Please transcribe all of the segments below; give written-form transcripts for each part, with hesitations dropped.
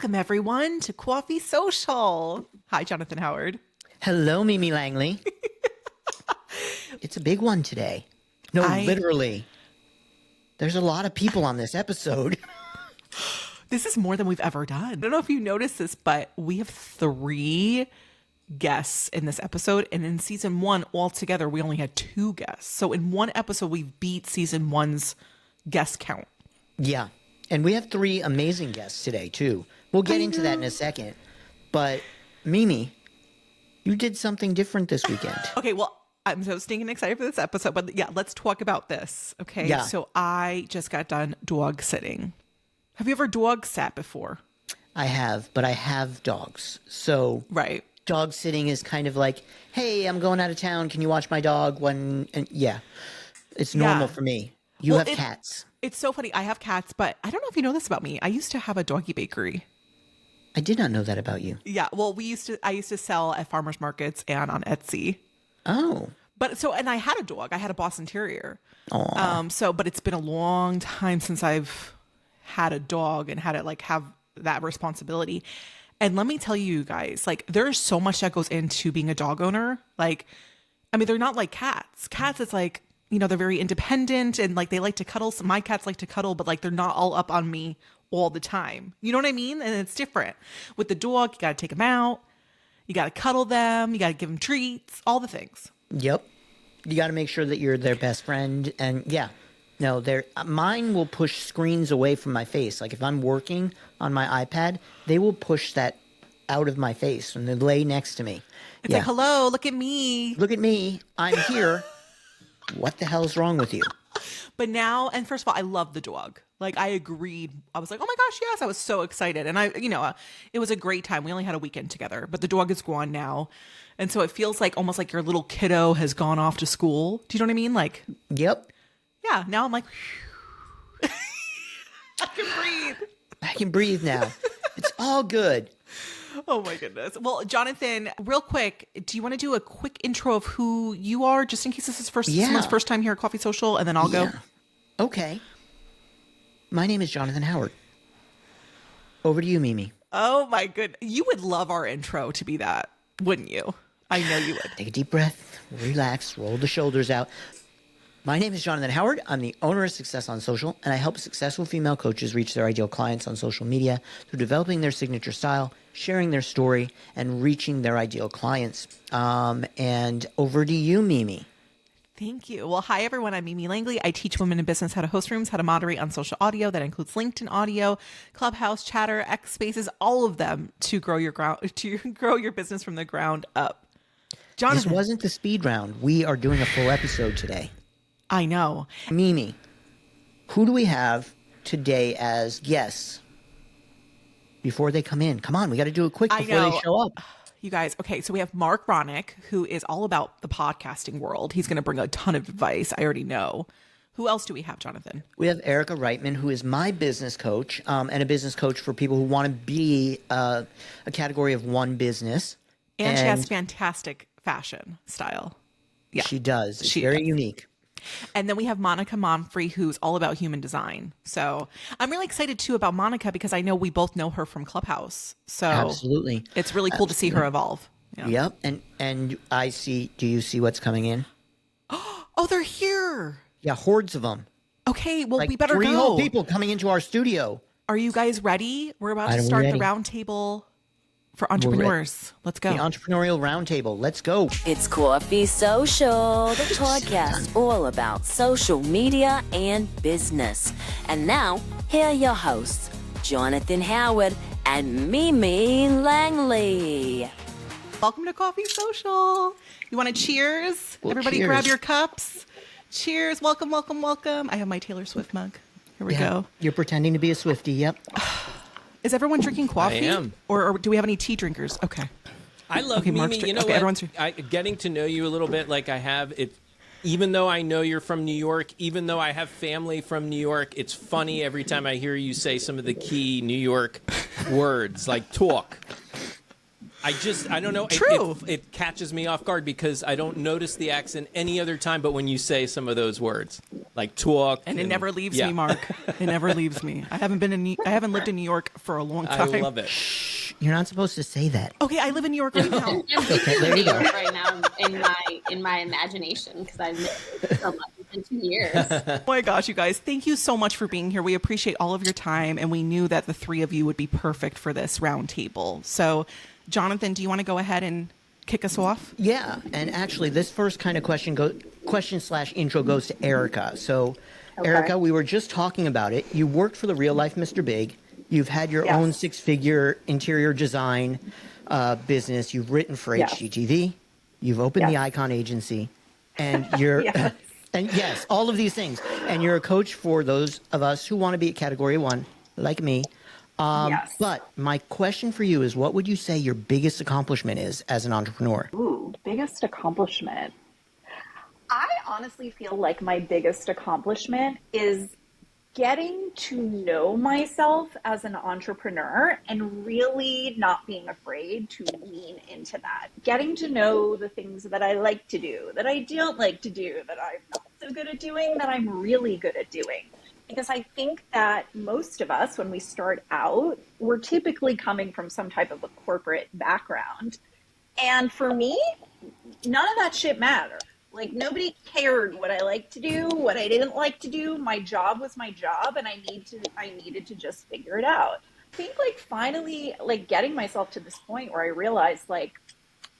Welcome, everyone, to Coffee Social. Hi, Jonathan Howard. Hello, Mimi Langley. It's a big one today. No, literally. There's a lot of people on this episode. This is more than we've ever done. I don't know if you noticed this, but we have 3 guests in this episode. And in season 1, altogether, we only had 2 guests. So in one episode, we beat season 1's guest count. Yeah. And we have 3 amazing guests today, too. We'll get into that in a second. But, Mimi, you did something different this weekend. Okay, well, I'm so stinking excited for this episode. But yeah, let's talk about this. Okay, yeah. So I just got done dog sitting. Have you ever dog sat before? I have, but I have dogs. So right. Dog sitting is kind of like, hey, I'm going out of town. Can you watch my dog? It's normal for me. You have cats. It's so funny. I have cats, but I don't know if you know this about me. I used to have a doggy bakery. I did not know that about you. Yeah. Well, I used to sell at farmers markets and on Etsy. Oh. And I had a dog. I had a Boston Terrier. Aww. But it's been a long time since I've had a dog and had to have that responsibility. And let me tell you guys, there's so much that goes into being a dog owner. They're not like cats. Cats, it's they're very independent and they like to cuddle. So my cats like to cuddle, but they're not all up on me all the time. You know what I mean? And it's different. With the dog, you got to take them out. You got to cuddle them. You got to give them treats, all the things. Yep. You got to make sure that you're their best friend. And yeah, no, mine will push screens away from my face. If I'm working on my iPad, they will push that out of my face and they lay next to me. It's hello, look at me. Look at me. I'm here. What the hell's wrong with you? But now, and first of all, I love the dog. I agreed. I was like, oh my gosh, yes. I was so excited. And it was a great time. We only had a weekend together, but the dog is gone now. And so it feels almost like your little kiddo has gone off to school. Do you know what I mean? Yep. Yeah. Now I'm I can breathe. I can breathe now. It's all good. Oh my goodness. Well, Jonathan, real quick, do you want to do a quick intro of who you are, just in case this is someone's first time here at Coffee Social, and then I'll go? Okay. My name is Jonathan Howard. Over to you, Mimi. Oh my goodness. You would love our intro to be that, wouldn't you? I know you would. Take a deep breath, relax, roll the shoulders out. My name is Jonathan Howard. I'm the owner of Success on Social, and I help successful female coaches reach their ideal clients on social media through developing their signature style, sharing their story, and reaching their ideal clients. And over to you, Mimi. Thank you. Well, hi, everyone. I'm Mimi Langley. I teach women in business how to host rooms, how to moderate on social audio. That includes LinkedIn audio, Clubhouse, Chatter, X Spaces, all of them to grow your business from the ground up. Jonathan. This wasn't the speed round. We are doing a full episode today. I know. Mimi, who do we have today as guests before they come in? Come on, we got to do it quick before they show up. You guys, okay, so we have Marc Ronick, who is all about the podcasting world. He's going to bring a ton of advice. I already know. Who else do we have, Jonathan? We have Erica Reitman, who is my business coach, and a business coach for people who want to be a category of one business. And she has fantastic fashion style. Yeah, she does. It's very unique. And then we have Monica Monfre, who's all about human design. So I'm really excited, too, about Monica because I know we both know her from Clubhouse. So absolutely. It's really cool to see her evolve. Yeah. Yep. And I see, do you see what's coming in? Oh, they're here. Yeah, hordes of them. Okay, well, we better 3 go. whole people coming into our studio. Are you guys ready? We're about to start the roundtable for entrepreneurs. Let's go. The entrepreneurial roundtable. Let's go. It's Coffee Social, the podcast all about social media and business. And now, here are your hosts, Jonathan Howard and Mimi Langley. Welcome to Coffee Social. You want to cheers? Well, Everybody cheers. grab your cups. Cheers. Welcome, welcome, welcome. I have my Taylor Swift mug. Here we go. You're pretending to be a Swiftie. Yep. Is everyone drinking coffee? I am. Or do we have any tea drinkers? Okay. I love Mimi. You know what? Getting to know you a little bit like I have, even though I know you're from New York, even though I have family from New York, it's funny every time I hear you say some of the key New York words, like talk. I don't know. True. It catches me off guard because I don't notice the accent any other time but when you say some of those words. like talk. And it never leaves me, Mark. It never leaves me. I haven't lived in New York for a long time. I love it. Shh, you're not supposed to say that. Okay, I live in New York right now. Okay, there you go. Right now in my imagination, because I've lived so much in 2 years. Oh my gosh, you guys, thank you so much for being here. We appreciate all of your time, and we knew that the three of you would be perfect for this round table. So, Jonathan, do you want to go ahead and kick us off? Yeah, and actually, this first kind of question/intro goes to Erica. So, Okay. Erica, we were just talking about it. You worked for the real life Mr. Big. You've had your own 6-figure interior design business. You've written for HGTV. You've opened the Icon Agency, and you're and yes, all of these things. And you're a coach for those of us who want to be at Category 1, like me. But my question for you is, what would you say your biggest accomplishment is as an entrepreneur? Ooh, biggest accomplishment. I honestly feel like my biggest accomplishment is getting to know myself as an entrepreneur and really not being afraid to lean into that. Getting to know the things that I like to do, that I don't like to do, that I'm not so good at doing, that I'm really good at doing. Because I think that most of us, when we start out, we're typically coming from some type of a corporate background. And for me, none of that shit mattered. Like, nobody cared what I liked to do, what I didn't like to do. My job was my job, and I needed to just figure it out. I think, like, finally, like, getting myself to this point where I realized, like,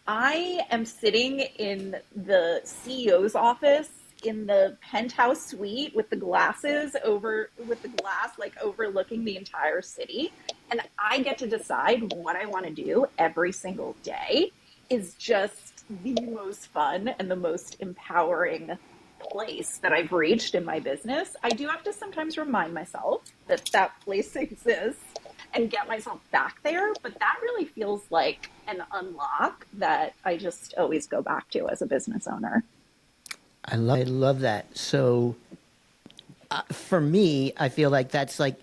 I am sitting in the CEO's office in the penthouse suite with the glass, like, overlooking the entire city. And I get to decide what I want to do every single day. Is just the most fun and the most empowering place that I've reached in my business. I do have to sometimes remind myself that that place exists and get myself back there, but that really feels like an unlock that I just always go back to as a business owner. I love that. So for me, I feel like that's like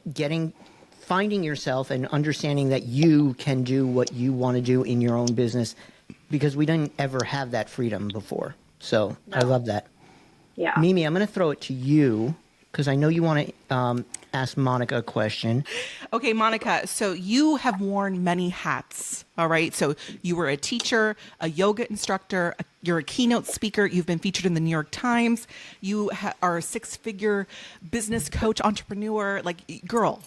finding yourself and understanding that you can do what you want to do in your own business, because we didn't ever have that freedom before. So I love that. Yeah. Mimi, I'm going to throw it to you because I know you want to ask Monica a question. Okay, Monica, so you have worn many hats, all right? So you were a teacher, a yoga instructor, you're a keynote speaker, you've been featured in the New York Times, you are a 6-figure business coach, entrepreneur, like, girl,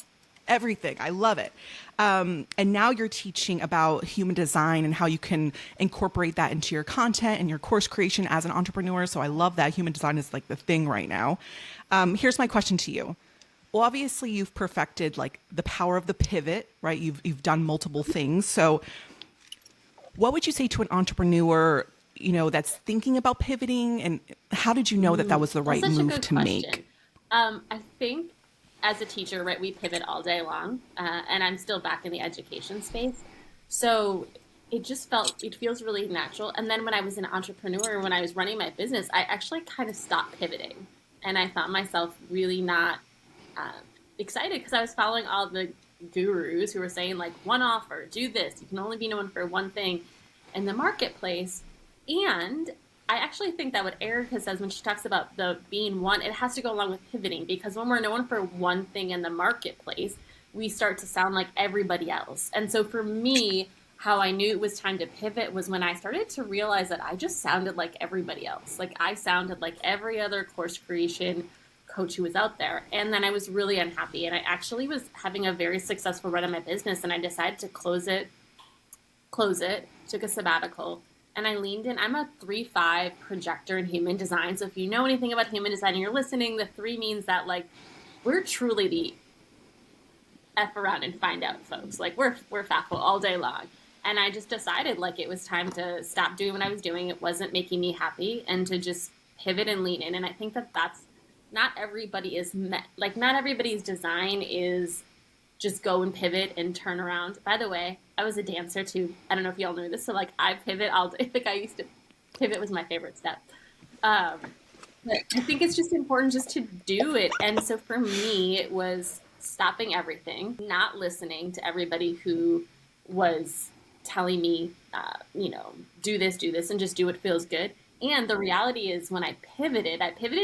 everything. I love it. And now you're teaching about human design and how you can incorporate that into your content and your course creation as an entrepreneur. So I love that. Human design is like the thing right now. Here's my question to you. Well, obviously you've perfected like the power of the pivot, right? You've done multiple things. So what would you say to an entrepreneur, that's thinking about pivoting, and how did you know that was the right move to make? I think, as a teacher, right, we pivot all day long, and I'm still back in the education space. So it feels really natural. And then when I was an entrepreneur, when I was running my business, I actually kind of stopped pivoting. And I found myself really not excited because I was following all the gurus who were saying, like, one offer, do this, you can only be known for one thing in the marketplace. And I actually think that what Erica says when she talks about the being one, it has to go along with pivoting, because when we're known for one thing in the marketplace, we start to sound like everybody else. And so for me, how I knew it was time to pivot was when I started to realize that I just sounded like everybody else. Like, I sounded like every other course creation coach who was out there. And then I was really unhappy. And I actually was having a very successful run of my business, and I decided to close it, took a sabbatical. And I leaned in. I'm a 3-5 projector in human design. So if you know anything about human design and you're listening, the 3 means that, like, we're truly the F around and find out folks. Like, we're faffle all day long. And I just decided, like, it was time to stop doing what I was doing. It wasn't making me happy, and to just pivot and lean in. And I think that that's not everybody's design is just go and pivot and turn around. By the way, I was a dancer too. I don't know if y'all knew this. So, like, I pivot all day. Like, I used to pivot was my favorite step. But I think it's just important just to do it. And so for me, it was stopping everything, not listening to everybody who was telling me, do this, and just do what feels good. And the reality is when I pivoted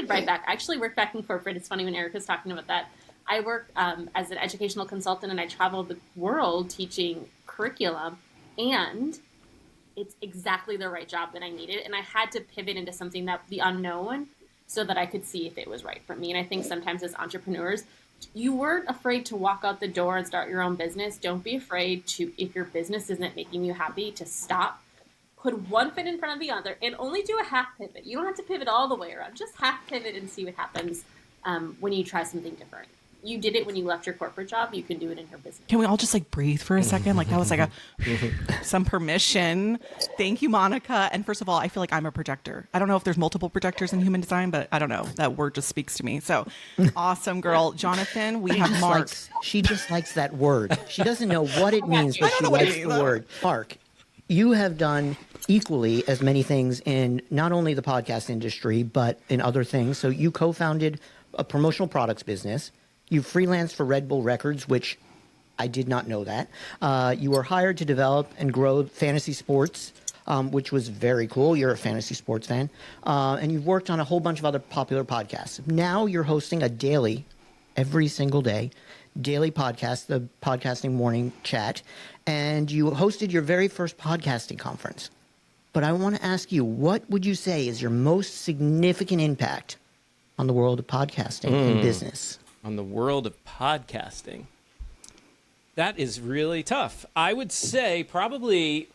right back. I actually worked back in corporate. It's funny when Erica's talking about that. I work as an educational consultant, and I travel the world teaching curriculum, and it's exactly the right job that I needed. And I had to pivot into something that the unknown so that I could see if it was right for me. And I think sometimes as entrepreneurs, you weren't afraid to walk out the door and start your own business. Don't be afraid to, if your business isn't making you happy, to stop, put one foot in front of the other, and only do a half pivot. You don't have to pivot all the way around. Just half pivot and see what happens when you try something different. You did it when you left your corporate job. You can do it in your business. Can we all just like breathe for a second? Like that was like some permission. Thank you, Monica. And first of all, I feel like I'm a projector. I don't know if there's multiple projectors in human design, but I don't know. That word just speaks to me. So awesome, girl. Jonathan, we have Marc. She just likes that word. She doesn't know what it means, but she likes the word. Marc, you have done equally as many things in not only the podcast industry, but in other things. So you co-founded a promotional products business. You freelanced for Red Bull Records, which I did not know that. You were hired to develop and grow fantasy sports, which was very cool. You're a fantasy sports fan. And you've worked on a whole bunch of other popular podcasts. Now you're hosting a daily, every single day, daily podcast, the Podcasting Morning Chat. And you hosted your very first podcasting conference. But I want to ask you, what would you say is your most significant impact on the world of podcasting and business? On the world of podcasting. That is really tough. I would say probably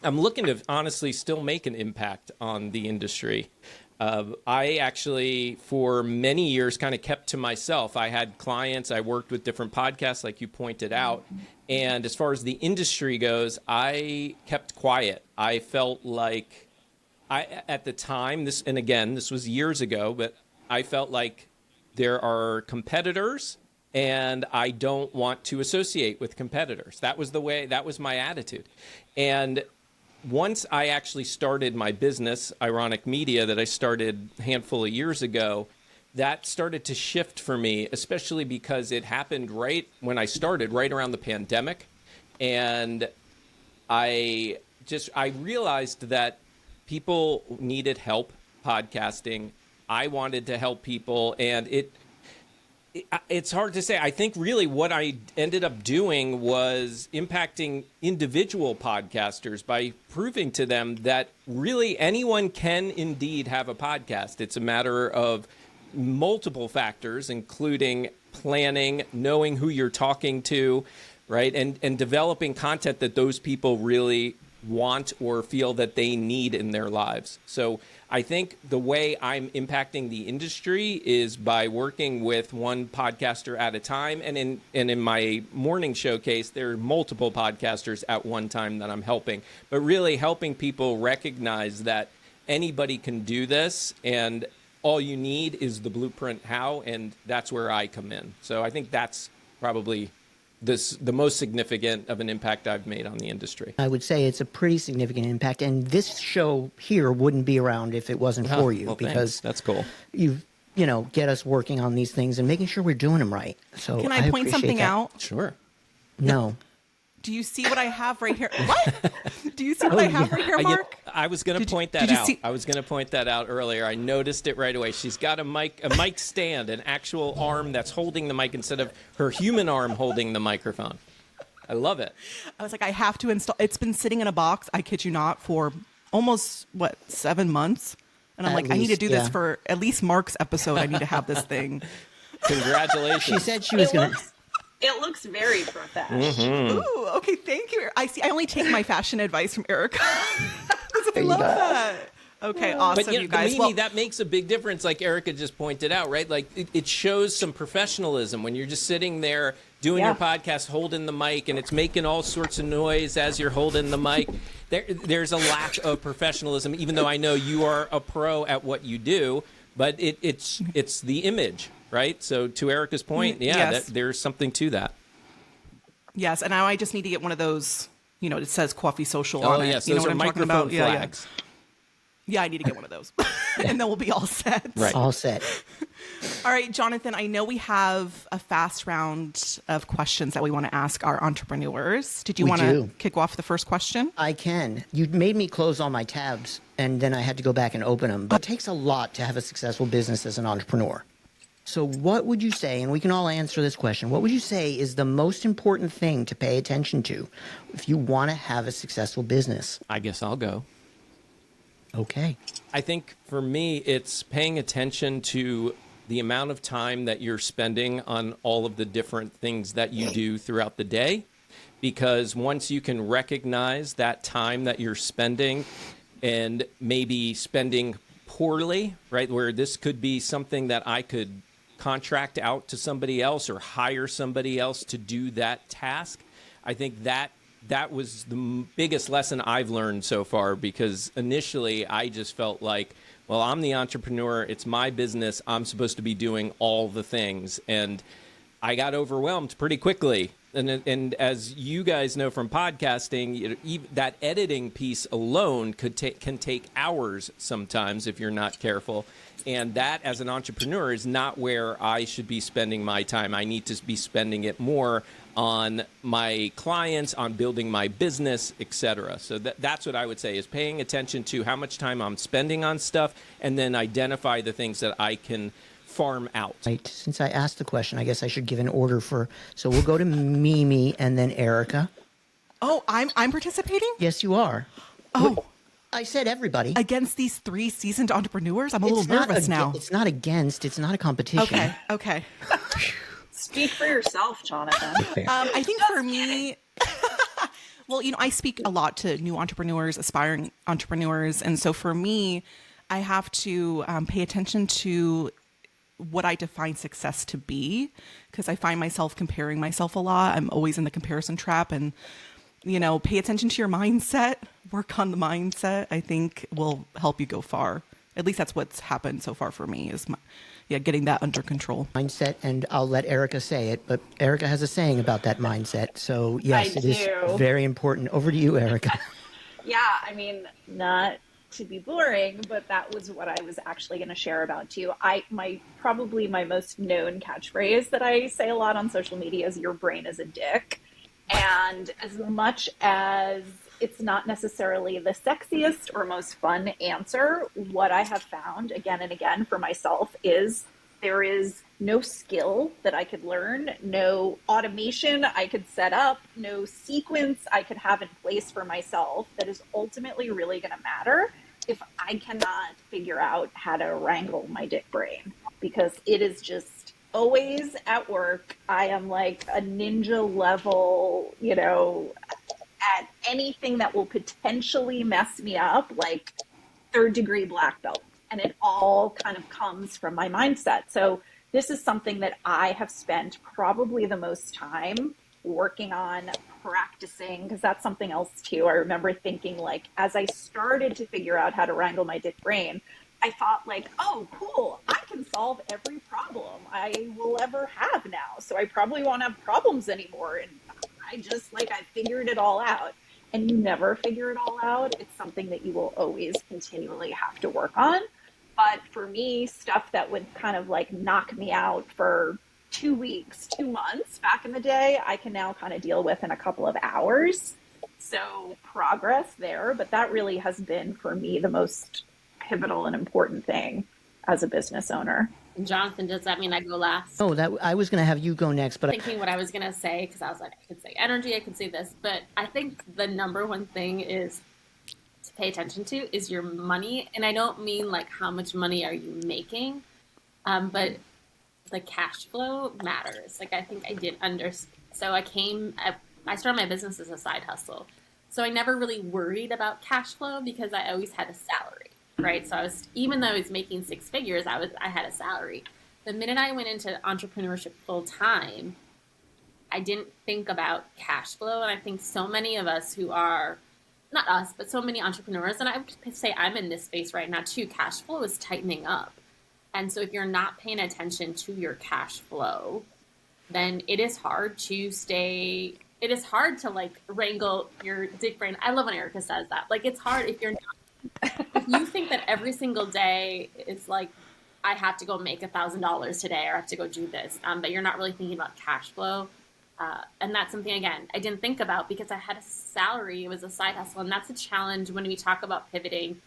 I'm looking to honestly still make an impact on the industry. I actually, for many years, kind of kept to myself. I had clients. I worked with different podcasts, like you pointed out. And as far as the industry goes, I kept quiet. I felt like at the time, this was years ago, but I felt like there are competitors, and I don't want to associate with competitors. That was my attitude. And once I actually started my business, Ironic Media, that I started a handful of years ago, that started to shift for me, especially because it happened right when I started, right around the pandemic. And I realized that people needed help podcasting. I wanted to help people, and it's hard to say. I think really what I ended up doing was impacting individual podcasters by proving to them that really anyone can indeed have a podcast. It's a matter of multiple factors, including planning, knowing who you're talking to, right, and developing content that those people really want or feel that they need in their lives. So I think the way I'm impacting the industry is by working with one podcaster at a time. And in my morning showcase, there are multiple podcasters at one time that I'm helping, but really helping people recognize that anybody can do this, and all you need is the blueprint how, and that's where I come in. So I think that's probably the most significant of an impact I've made on the industry. I would say it's a pretty significant impact, and this show here wouldn't be around if it wasn't for you, because that's cool. You get us working on these things and making sure we're doing them right. So can I point something out? Sure. No. Do you see what I have right here? What? Do you see what I have right here, Marc? I was going to point that out. I was going to point that out earlier. I noticed it right away. She's got a mic stand, an actual arm that's holding the mic instead of her human arm holding the microphone. I love it. I was like, I have to install. It's been sitting in a box, I kid you not, for almost, 7 months? And I'm I need to do this for at least Marc's episode. I need to have this thing. Congratulations. She said she was going to... It looks very professional. Mm-hmm. Ooh, okay, thank you. I only take my fashion advice from Erica. I love that. Okay, awesome, but, you guys. Mimi, that makes a big difference, like Erica just pointed out, right? Like, it shows some professionalism when you're just sitting there doing your podcast, holding the mic, and it's making all sorts of noise as you're holding the mic. There's a lack of professionalism, even though I know you are a pro at what you do, but it's the image. Right. So to Erica's point, there's something to that. Yes. And now I just need to get one of those, it says Coffee Social on it. Yes, those are microphone flags. Yeah, I need to get one of those. And then we'll be all set. Right. All set. All right, Jonathan, I know we have a fast round of questions that we want to ask our entrepreneurs. Did you want to kick off the first question? I can. You made me close all my tabs, and then I had to go back and open them. But it takes a lot to have a successful business as an entrepreneur. So what would you say, and we can all answer this question, what would you say is the most important thing to pay attention to if you want to have a successful business? I guess I'll go. Okay. I think for me, it's paying attention to the amount of time that you're spending on all of the different things that you do throughout the day. Because once you can recognize that time that you're spending and maybe spending poorly, right, where this could be something that I could contract out to somebody else or hire somebody else to do that task, I think that was the biggest lesson I've learned so far, because initially I just felt like, well, I'm the entrepreneur, it's my business, I'm supposed to be doing all the things, and I got overwhelmed pretty quickly. And as you guys know from podcasting, that editing piece alone can take hours sometimes if you're not careful. And that, as an entrepreneur, is not where I should be spending my time. I need to be spending it more on my clients, on building my business, etc. So that's what I would say, is paying attention to how much time I'm spending on stuff, and then identify the things that I can farm out. Right. Since I asked the question, I guess I should give an order for. So we'll go to Mimi and then Erica. Oh, I'm participating? Yes, you are. Oh, I said everybody. Against these 3 seasoned entrepreneurs? I'm a little nervous now. It's not against. It's not a competition. Okay. Speak for yourself, Jonathan. I think for me, well, I speak a lot to new entrepreneurs, aspiring entrepreneurs. And so for me, I have to pay attention to what I define success to be, because I find myself comparing myself a lot. I'm always in the comparison trap, and pay attention to your mindset, work on the mindset, I think will help you go far. At least that's what's happened so far for me, is getting that under control. Mindset, and I'll let Erica say it, but Erica has a saying about that mindset. So yes, it is very important. Over to you, Erica. Yeah, I mean, not to be boring, but that was what I was actually going to share about too. Probably my most known catchphrase that I say a lot on social media is "your brain is a dick." And as much as it's not necessarily the sexiest or most fun answer, what I have found again and again for myself is there is no skill that I could learn, no automation I could set up, no sequence I could have in place for myself that is ultimately really going to matter if I cannot figure out how to wrangle my dick brain, because it is just always at work. I am like a ninja level, at anything that will potentially mess me up, like 3rd degree black belt. And it all kind of comes from my mindset. So this is something that I have spent probably the most time working on, practicing, because that's something else too. I remember thinking, like, as I started to figure out how to wrangle my dick brain, I thought like, oh, cool, I can solve every problem I will ever have now. So I probably won't have problems anymore. And I figured it all out. And you never figure it all out. It's something that you will always continually have to work on. But for me, stuff that would kind of like knock me out for 2 weeks, 2 months back in the day, I can now kind of deal with in a couple of hours. So progress there, but that really has been for me the most pivotal and important thing as a business owner. Jonathan, does that mean I go last? Oh, I was going to have you go next, but thinking what I was going to say, because I was like, I could say energy, I could say this, but I think the number one thing is to pay attention to is your money. And I don't mean like how much money are you making, but the cash flow matters. Like I think I did so I started my business as a side hustle. So I never really worried about cash flow because I always had a salary, right? So even though I was making 6 figures, I had a salary. The minute I went into entrepreneurship full time, I didn't think about cash flow. And I think so many of us who are, not us, but so many entrepreneurs, and I would say I'm in this space right now too, cash flow is tightening up. And so if you're not paying attention to your cash flow, then it is hard to like wrangle your dick brain. I love when Erica says that. Like it's hard if you're not, if you think that every single day is like I have to go make $1,000 today, or I have to go do this. But you're not really thinking about cash flow. And that's something, again, I didn't think about because I had a salary. It was a side hustle. And that's a challenge when we talk about pivoting,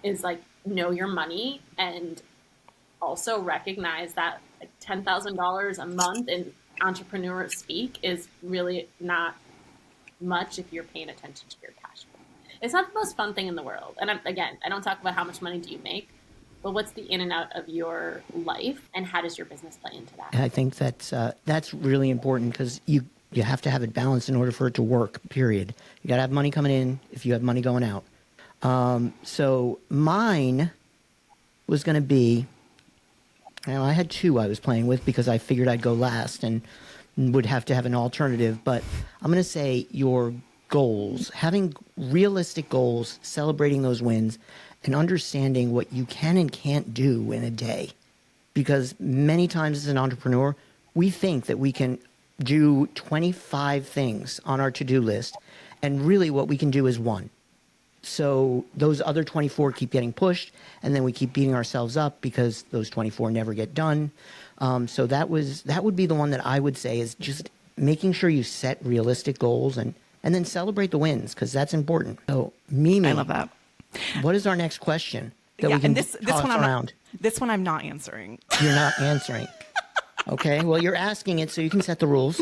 is like, know your money and also recognize that like $10,000 a month in entrepreneur speak is really not much if you're paying attention to your cash flow. It's not the most fun thing in the world. And I don't talk about how much money do you make, but what's the in and out of your life, and how does your business play into that? And I think that's really important because you have to have it balanced in order for it to work, period. You got to have money coming in if you have money going out. So mine was going to be, I had two I was playing with because I figured I'd go last and would have to have an alternative. But I'm going to say your goals, having realistic goals, celebrating those wins, and understanding what you can and can't do in a day. Because many times as an entrepreneur, we think that we can do 25 things on our to-do list, and really what we can do is one. So those other 24 keep getting pushed, and then we keep beating ourselves up because those 24 never get done. So that would be the one that I would say is just making sure you set realistic goals and then celebrate the wins, because that's important. So Mimi, I love that. What is our next question that we can and this one around? This one I'm not answering. You're not answering. Okay, well, you're asking it, so you can set the rules.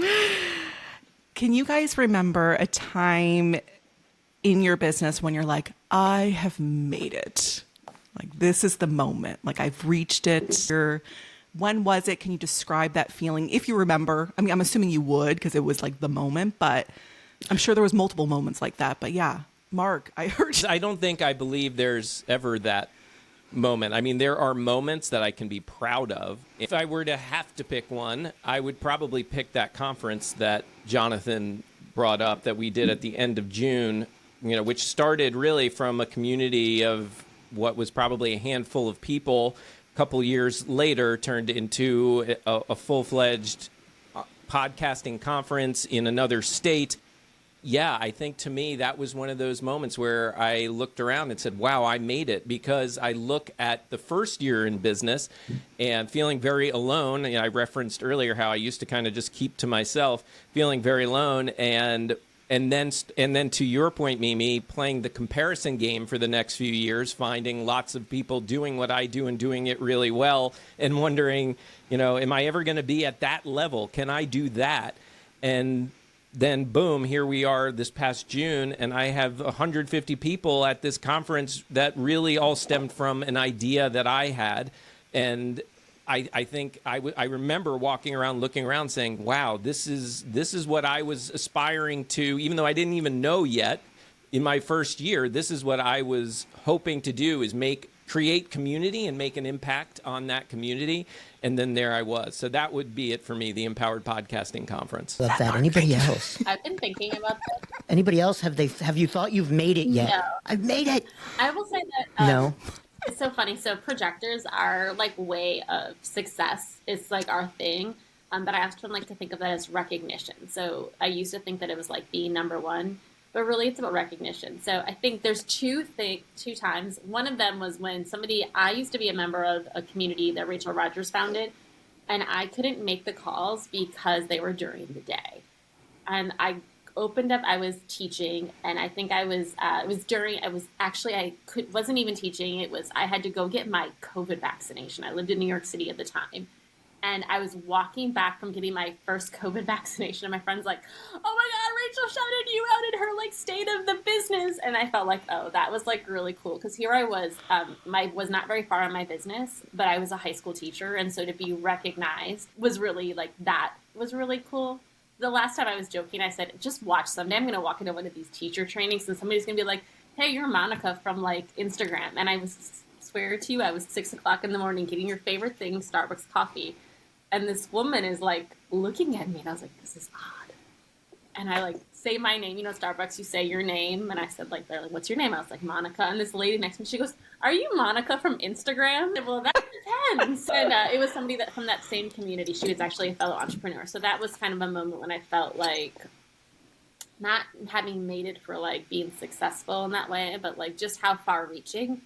Can you guys remember a time in your business when you're like, I have made it? Like, this is the moment. Like, I've reached it. When was it? Can you describe that feeling? If you remember, I mean, I'm assuming you would because it was like the moment, but I'm sure there was multiple moments like that. But yeah, Mark, I believe there's ever that moment. I mean, there are moments that I can be proud of. If I were to have to pick one, I would probably pick that conference that Jonathan brought up that we did at the end of June, which started really from a community of what was probably a handful of people. A couple years later, turned into a full-fledged podcasting conference in another state. Yeah, I think to me that was one of those moments where I looked around and said, wow, I made it, because I look at the first year in business and feeling very alone. I referenced earlier how I used to kind of just keep to myself, feeling very alone. And then to your point, Mimi, playing the comparison game for the next few years, finding lots of people doing what I do and doing it really well and wondering, am I ever going to be at that level? Can I do that? And then, boom, here we are this past June, and I have 150 people at this conference that really all stemmed from an idea that I had. And I think I remember walking around, looking around, saying, wow, this is what I was aspiring to, even though I didn't even know yet in my first year. This is what I was hoping to do, is create community and make an impact on that community. And then there I was. So that would be it for me, the Empowered Podcasting Conference. Love that. Anybody else? I've been thinking about that. Anybody else? Have you thought you've made it yet? No. I've made it. I will say that. No. It's so funny. So projectors are like way of success. It's like our thing. But I often like to think of that as recognition. So I used to think that it was like being number one, but really it's about recognition. So I think there's two times. One of them was when I used to be a member of a community that Rachel Rogers founded, and I couldn't make the calls because they were during the day. And I opened up, I was teaching, and I think I wasn't even teaching. I had to go get my COVID vaccination. I lived in New York City at the time. And I was walking back from getting my first COVID vaccination, and my friend's like, oh my God, Rachel shouted you out in her like state of the business. And I felt like, oh, that was like really cool. Because here I was, was not very far in my business, but I was a high school teacher. And so to be recognized was really cool. The last time I was joking, I said, just watch, someday I'm going to walk into one of these teacher trainings and somebody's going to be like, hey, you're Monica from like Instagram. And I swear to you, I was 6:00 in the morning getting your favorite thing, Starbucks coffee. And this woman is like looking at me, and I was like, this is odd. And I like say my name, Starbucks, you say your name. And I said, they're like, what's your name? I was like, Monica. And this lady next to me, she goes, are you Monica from Instagram? I said, well, that depends. And it was somebody from that same community. She was actually a fellow entrepreneur. So that was kind of a moment when I felt like not having made it for like being successful in that way, but like just how far reaching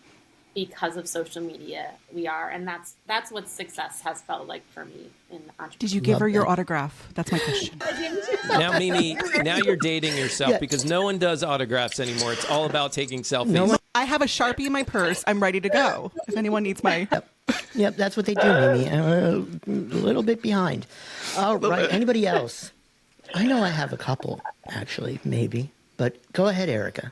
because of social media we are. And that's what success has felt like for me in entrepreneurship. Did you give her your autograph? That's my question. Now, Mimi, now you're dating yourself because no one does autographs anymore. It's all about taking selfies. I have a Sharpie in my purse. I'm ready to go. If anyone needs my... Yep, that's what they do, Mimi. A little bit behind. All right, anybody else? I know I have a couple, actually, maybe. But go ahead, Erica.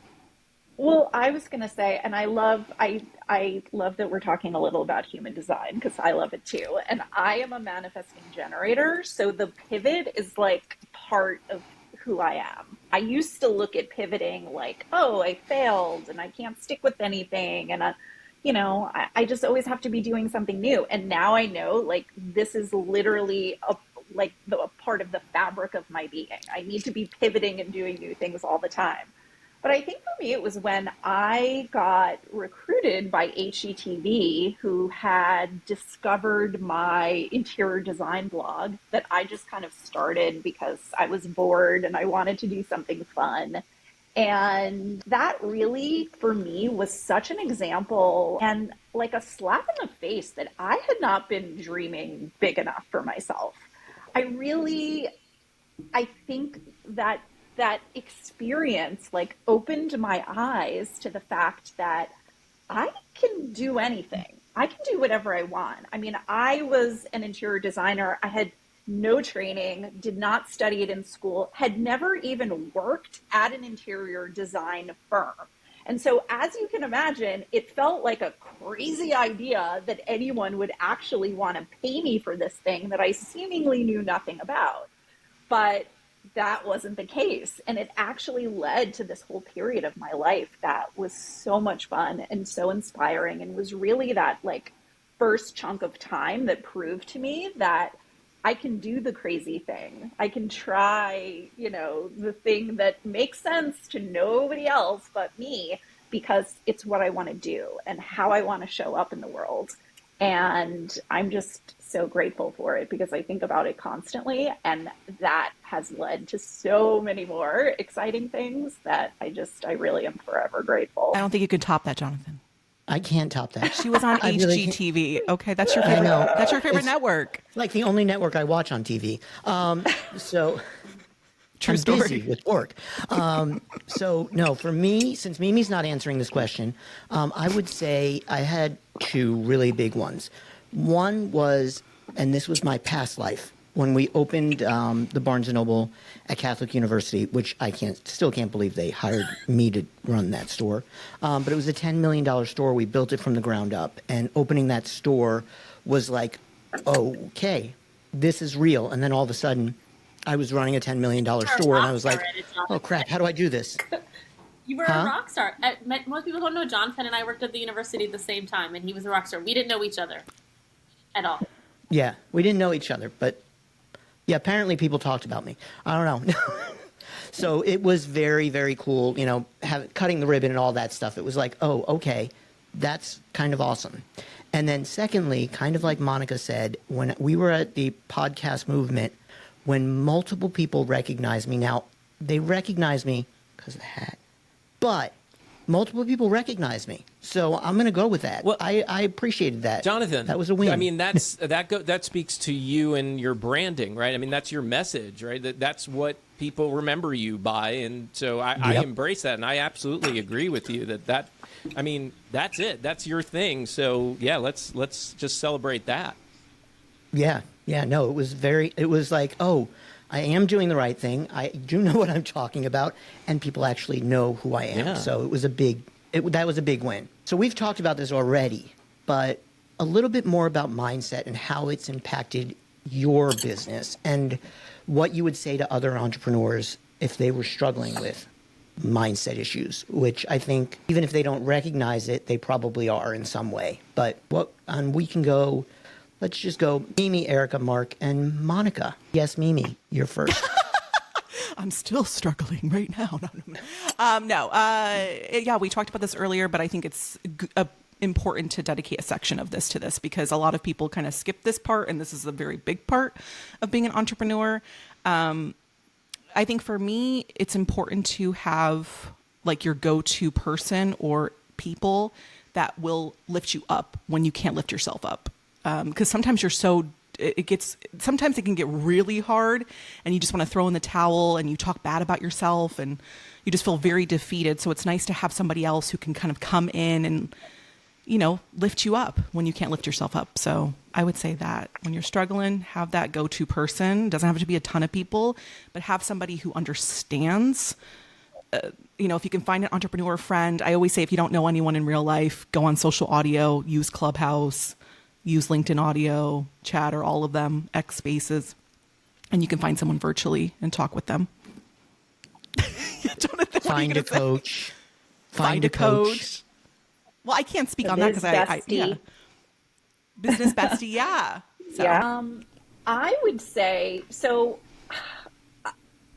Well, I was going to say, and I love that we're talking a little about human design because I love it too. And I am a manifesting generator, so the pivot is like part of who I am. I used to look at pivoting like, oh, I failed and I can't stick with anything, and I just always have to be doing something new. And now I know, like, this is literally a part of the fabric of my being. I need to be pivoting and doing new things all the time. But I think for me, it was when I got recruited by HGTV, who had discovered my interior design blog, that I just kind of started because I was bored and I wanted to do something fun. And that really, for me, was such an example and like a slap in the face that I had not been dreaming big enough for myself. I think that experience like opened my eyes to the fact that I can do anything. I can do whatever I want. I mean, I was an interior designer. I had no training, did not study it in school, had never even worked at an interior design firm. And so, as you can imagine, it felt like a crazy idea that anyone would actually want to pay me for this thing that I seemingly knew nothing about. But that wasn't the case. And it actually led to this whole period of my life that was so much fun and so inspiring, and was really that like first chunk of time that proved to me that I can do the crazy thing. I can try, the thing that makes sense to nobody else but me, because it's what I want to do and how I want to show up in the world. And I'm just so grateful for it because I think about it constantly. And that has led to so many more exciting things that I really am forever grateful. I don't think you could top that, Jonathan. I can't top that. She was on HGTV. Okay, that's your favorite. That's your favorite network. It's like the only network I watch on TV. So true I'm story. Busy with work. So no, for me, since Mimi's not answering this question, I would say I had two really big ones. One was, and this was my past life, when we opened the Barnes & Noble at Catholic University, which I still can't believe they hired me to run that store. But it was a $10 million store. We built it from the ground up. And opening that store was like, okay, this is real. And then all of a sudden, I was running a $10 million store, and I was like, oh, crap, how do I do this? You were a rock star. Most people don't know Jonathan and I worked at the university at the same time, and he was a rock star. We didn't know each other at all. Yeah, we didn't know each other, but yeah, apparently people talked about me. I don't know. So it was very, very cool, cutting the ribbon and all that stuff. It was like, oh, okay, that's kind of awesome. And then secondly, kind of like Monica said, when we were at the podcast movement, when multiple people recognized me, now they recognize me because of the hat, but multiple people recognize me. So I'm going to go with that. Well, I appreciated that. Jonathan, that was a win. I mean, that speaks to you and your branding, right? I mean, that's your message, right? That's what people remember you by. And so I embrace that. And I absolutely agree with you that I mean, that's it. That's your thing. So yeah, let's just celebrate that. Yeah. Yeah. No, it was like, oh, I am doing the right thing. I do know what I'm talking about, and people actually know who I am. Yeah. So it was that was a big win. So we've talked about this already, but a little bit more about mindset and how it's impacted your business and what you would say to other entrepreneurs if they were struggling with mindset issues, which I think even if they don't recognize it, they probably are in some way. But we can go. Let's just go Mimi, Erica, Marc, and Monica. Yes, Mimi, you're first. I'm still struggling right now. Yeah, we talked about this earlier, but I think it's important to dedicate a section of this to this because a lot of people kind of skip this part, and this is a very big part of being an entrepreneur. I think for me, it's important to have like your go-to person or people that will lift you up when you can't lift yourself up. Because sometimes sometimes it can get really hard and you just want to throw in the towel and you talk bad about yourself and you just feel very defeated. So it's nice to have somebody else who can kind of come in and, lift you up when you can't lift yourself up. So I would say that when you're struggling, have that go-to person. Doesn't have to be a ton of people, but have somebody who understands. If you can find an entrepreneur friend, I always say if you don't know anyone in real life, go on social audio, use Clubhouse, use LinkedIn Audio, Chatter, all of them, X Spaces, and you can find someone virtually and talk with them. Jonathan, find a coach. Find a coach. Well, I can't speak on that because business bestie, yeah. So. Yeah. I would say, so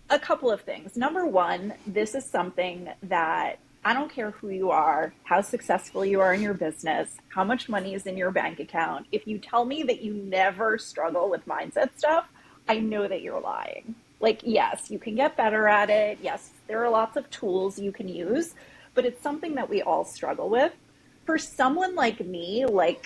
a couple of things. Number one, this is something that I don't care who you are, how successful you are in your business, how much money is in your bank account. If you tell me that you never struggle with mindset stuff, I know that you're lying. Like, yes, you can get better at it. Yes, there are lots of tools you can use, but it's something that we all struggle with. For someone like me, a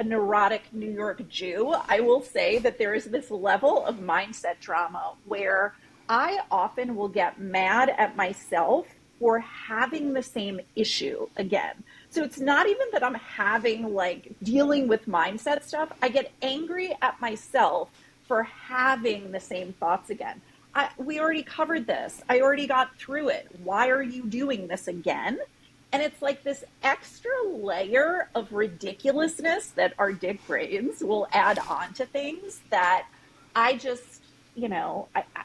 neurotic New York Jew, I will say that there is this level of mindset drama where I often will get mad at myself for having the same issue again. So it's not even that I'm having dealing with mindset stuff. I get angry at myself for having the same thoughts again. We already covered this. I already got through it. Why are you doing this again? And it's like this extra layer of ridiculousness that our dick brains will add on to things that I just,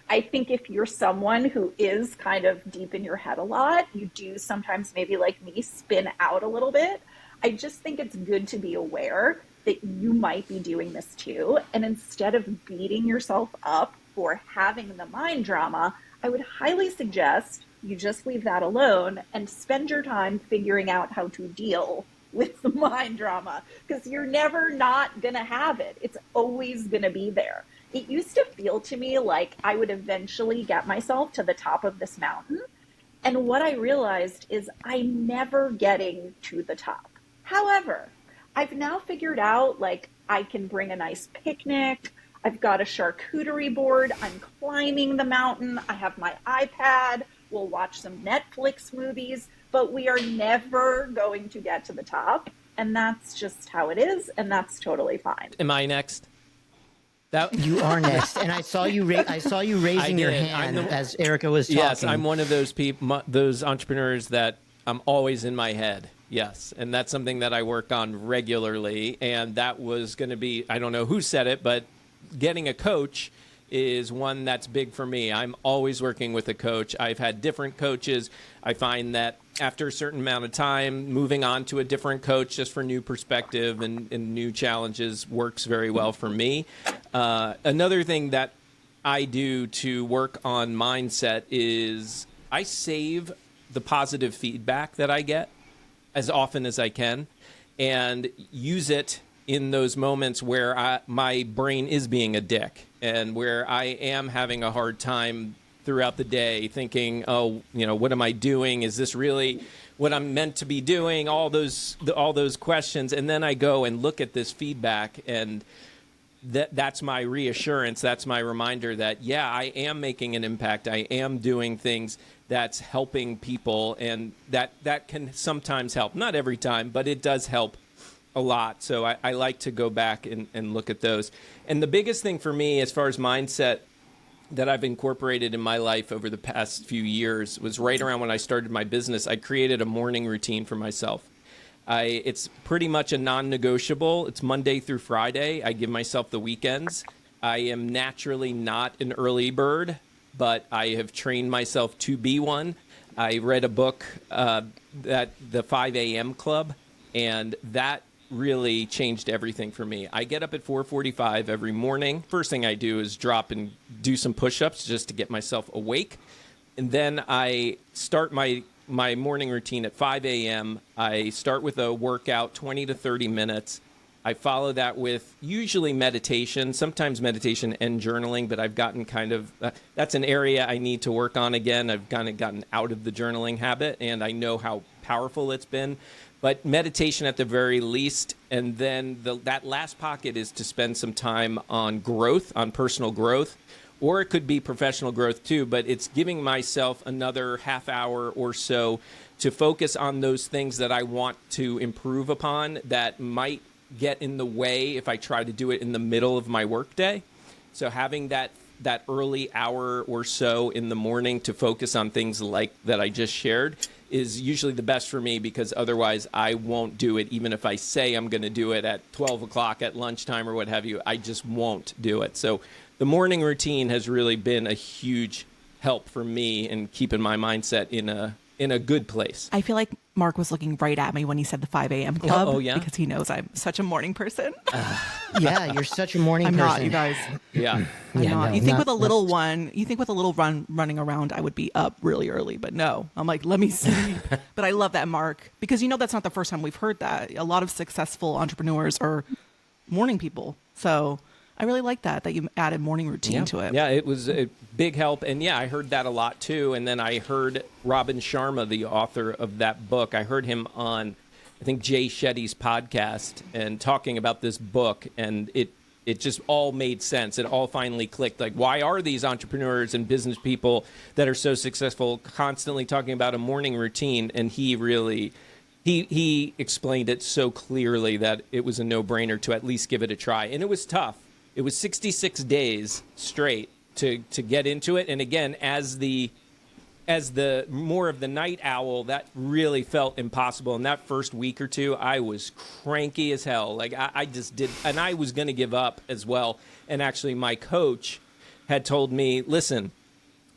I think if you're someone who is kind of deep in your head a lot, you do sometimes maybe like me spin out a little bit. I just think it's good to be aware that you might be doing this too. And instead of beating yourself up for having the mind drama, I would highly suggest you just leave that alone and spend your time figuring out how to deal with the mind drama, because you're never not going to have it. It's always going to be there. It used to feel to me like I would eventually get myself to the top of this mountain. And what I realized is I'm never getting to the top. However, I've now figured out I can bring a nice picnic. I've got a charcuterie board. I'm climbing the mountain. I have my iPad. We'll watch some Netflix movies, but we are never going to get to the top. And that's just how it is. And that's totally fine. Am I next? You are next. And I saw you raising your hand as Erica was talking. Yes, I'm one of those people, those entrepreneurs that I'm always in my head. Yes. And that's something that I work on regularly. And that was going to be, I don't know who said it, but getting a coach is one that's big for me. I'm always working with a coach. I've had different coaches. I find that after a certain amount of time, moving on to a different coach just for new perspective and new challenges works very well for me. Another thing that I do to work on mindset is I save the positive feedback that I get as often as I can and use it in those moments where my brain is being a dick and where I am having a hard time throughout the day thinking, what am I doing? Is this really what I'm meant to be doing? All those questions. And then I go and look at this feedback, and that's my reassurance. That's my reminder that, yeah, I am making an impact. I am doing things that's helping people, and that can sometimes help. Not every time, but it does help a lot. So I like to go back and look at those. And the biggest thing for me as far as mindset that I've incorporated in my life over the past few years was right around when I started my business. I created a morning routine for myself. It's pretty much a non-negotiable. It's Monday through Friday. I give myself the weekends. I am naturally not an early bird, but I have trained myself to be one. I read a book, that the 5 a.m. Club, and that really changed everything for me. I get up at 4:45 every morning. First thing I do is drop and do some push-ups just to get myself awake. And then I start my morning routine at 5 a.m. I start with a workout, 20 to 30 minutes. I follow that with usually meditation, sometimes meditation and journaling, but I've gotten that's an area I need to work on again. I've kind of gotten out of the journaling habit, and I know how powerful it's been. But meditation at the very least, and then that last pocket is to spend some time on growth, on personal growth, or it could be professional growth too, but it's giving myself another half hour or so to focus on those things that I want to improve upon that might get in the way if I try to do it in the middle of my workday. So having that early hour or so in the morning to focus on things like that I just shared is usually the best for me, because otherwise I won't do it. Even if I say I'm going to do it at 12 o'clock at lunchtime or what have you, I just won't do it. So the morning routine has really been a huge help for me in keeping my mindset in a good place. I feel like Mark was looking right at me when he said the 5 a.m. club. Oh, yeah? Because he knows I'm such a morning person. Yeah, you're such a morning person. I'm not, you guys. Yeah. I'm Yeah, not. no, You think not- with a little one, you think with a little running around, I would be up really early, but no. I'm like, let me sleep. But I love that, Mark, because that's not the first time we've heard that. A lot of successful entrepreneurs are morning people. So I really like that you added morning routine to it. Yeah, it was a big help. And yeah, I heard that a lot too. And then I heard Robin Sharma, the author of that book, I heard him on, I think, Jay Shetty's podcast and talking about this book. And it just all made sense. It all finally clicked. Like, why are these entrepreneurs and business people that are so successful constantly talking about a morning routine? And he really... He explained it so clearly that it was a no-brainer to at least give it a try. And it was tough. It was 66 days straight to get into it. And again, as the more of the night owl, that really felt impossible. In that first week or two, I was cranky as hell. Like I just did, and I was going to give up as well. And actually, my coach had told me, listen,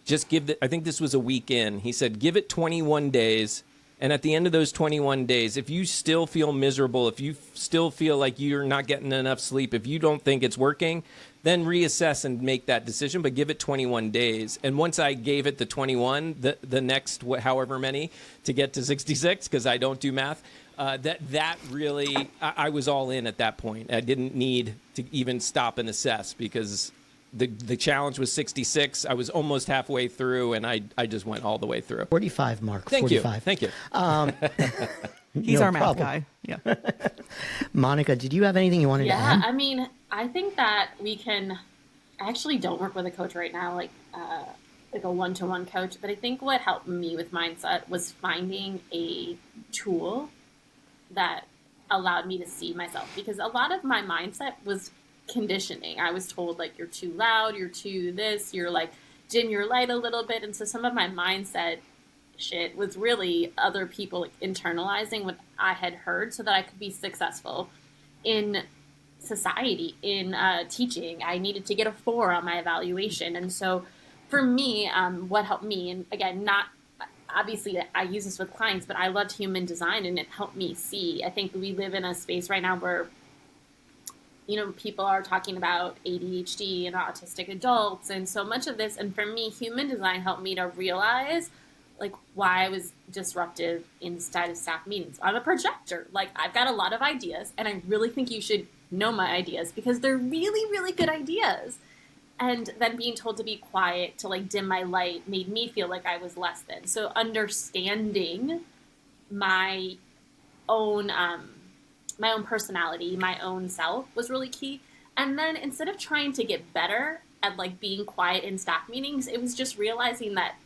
just I think this was a week in. He said, give it 21 days. And at the end of those 21 days, if you still feel miserable, if you still feel like you're not getting enough sleep, if you don't think it's working, then reassess and make that decision. But give it 21 days. And once I gave it the 21, the next however many to get to 66, because I don't do math, that really, I was all in at that point. I didn't need to even stop and assess, because the challenge was 66. I was almost halfway through, and I just went all the way through. 45, Mark. Thank 45. you. He's No our math problem. guy. Yeah. Monica, did you have anything you wanted to add? Yeah, I mean, I think that I actually don't work with a coach right now, like a one-to-one coach, but I think what helped me with mindset was finding a tool that allowed me to see myself, because a lot of my mindset was conditioning. I was told, like, you're too loud, you're too this, you're like, dim your light a little bit. And so some of my mindset shit was really other people like internalizing what I had heard so that I could be successful in society, in teaching. I needed to get a 4 on my evaluation. And so for me, what helped me, and again, not obviously I use this with clients, but I loved human design and it helped me see. I think we live in a space right now where people are talking about ADHD and autistic adults and so much of this. And for me, human design helped me to realize like why I was disruptive inside of staff meetings. I'm a projector. Like, I've got a lot of ideas, and I really think you should know my ideas because they're really, really good ideas. And then being told to be quiet, to like dim my light, made me feel like I was less than. So understanding my own personality, my own self was really key. And then instead of trying to get better at like being quiet in staff meetings, it was just realizing that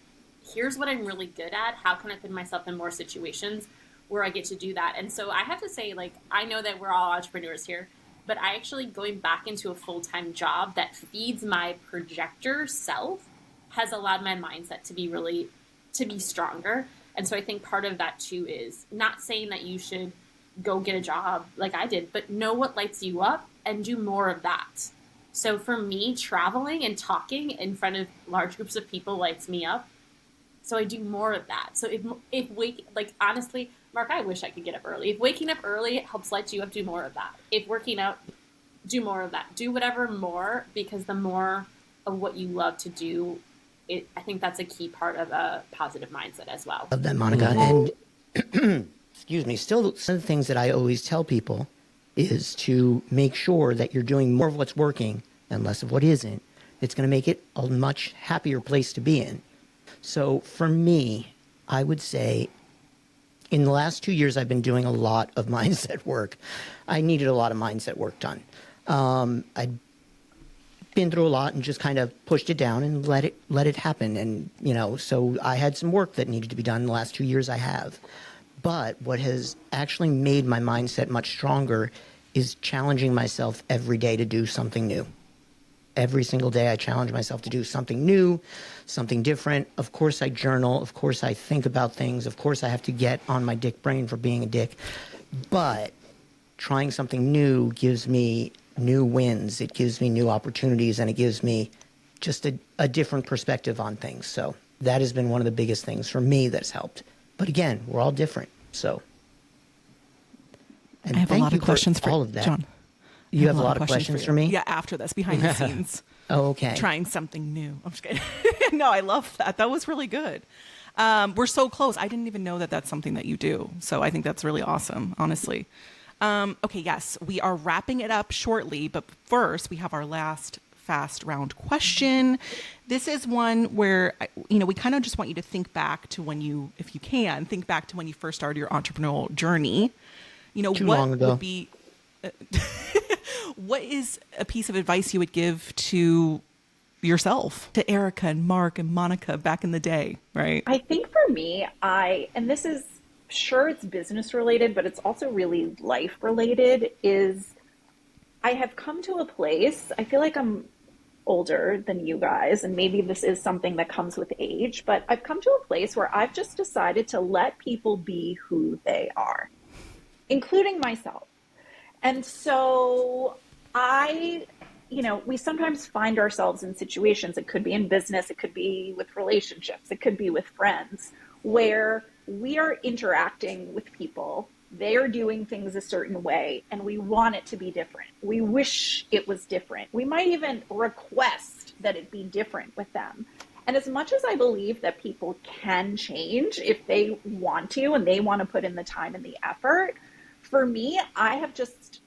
here's what I'm really good at. How can I put myself in more situations where I get to do that? And so I have to say, like, I know that we're all entrepreneurs here, but I actually going back into a full-time job that feeds my projector self has allowed my mindset to be stronger. And so I think part of that too is not saying that you should go get a job like I did, but know what lights you up and do more of that. So for me, traveling and talking in front of large groups of people lights me up. So I do more of that. So honestly, Mark, I wish I could get up early. If waking up early helps light you up, do more of that. If working out, do more of that. Do whatever more, because the more of what you love to do, I think that's a key part of a positive mindset as well. Love that, Monica. And excuse me, still some of the things that I always tell people is to make sure that you're doing more of what's working and less of what isn't. It's going to make it a much happier place to be in. So for me, I would say In the last 2 years, I've been doing a lot of mindset work. I needed a lot of mindset work done. I'd been through a lot and just kind of pushed it down and let it happen. And, so I had some work that needed to be done in the last 2 years. I have. But what has actually made my mindset much stronger is challenging myself every day to do something new. Every single day I challenge myself to do something new, something different. Of course I journal. Of course I think about things. Of course I have to get on my dick brain for being a dick. But trying something new gives me new wins. It gives me new opportunities, and it gives me just a different perspective on things. So that has been one of the biggest things for me that's helped. But again, we're all different. So, and I have a lot of questions for all of that. John. You have a lot of questions for me? Yeah, after this, behind the scenes. Oh, okay. Trying something new. I'm just kidding. No, I love that. That was really good. We're so close. I didn't even know that that's something that you do. So I think that's really awesome, honestly. Okay, yes, we are wrapping it up shortly. But first, we have our last fast round question. This is one where, we kind of just want you to think back to when you, if you can, think back to when you first started your entrepreneurial journey. Too long ago. Would be... what is a piece of advice you would give to yourself, to Erica and Marc and Monica back in the day, right? I think for me, and this is, sure, it's business related, but it's also really life related, is I have come to a place, I feel like I'm older than you guys, and maybe this is something that comes with age, but I've come to a place where I've just decided to let people be who they are, including myself. And so we sometimes find ourselves in situations, it could be in business, it could be with relationships, it could be with friends, where we are interacting with people, they are doing things a certain way, and we want it to be different. We wish it was different. We might even request that it be different with them. And as much as I believe that people can change if they want to, and they want to put in the time and the effort, for me, I have just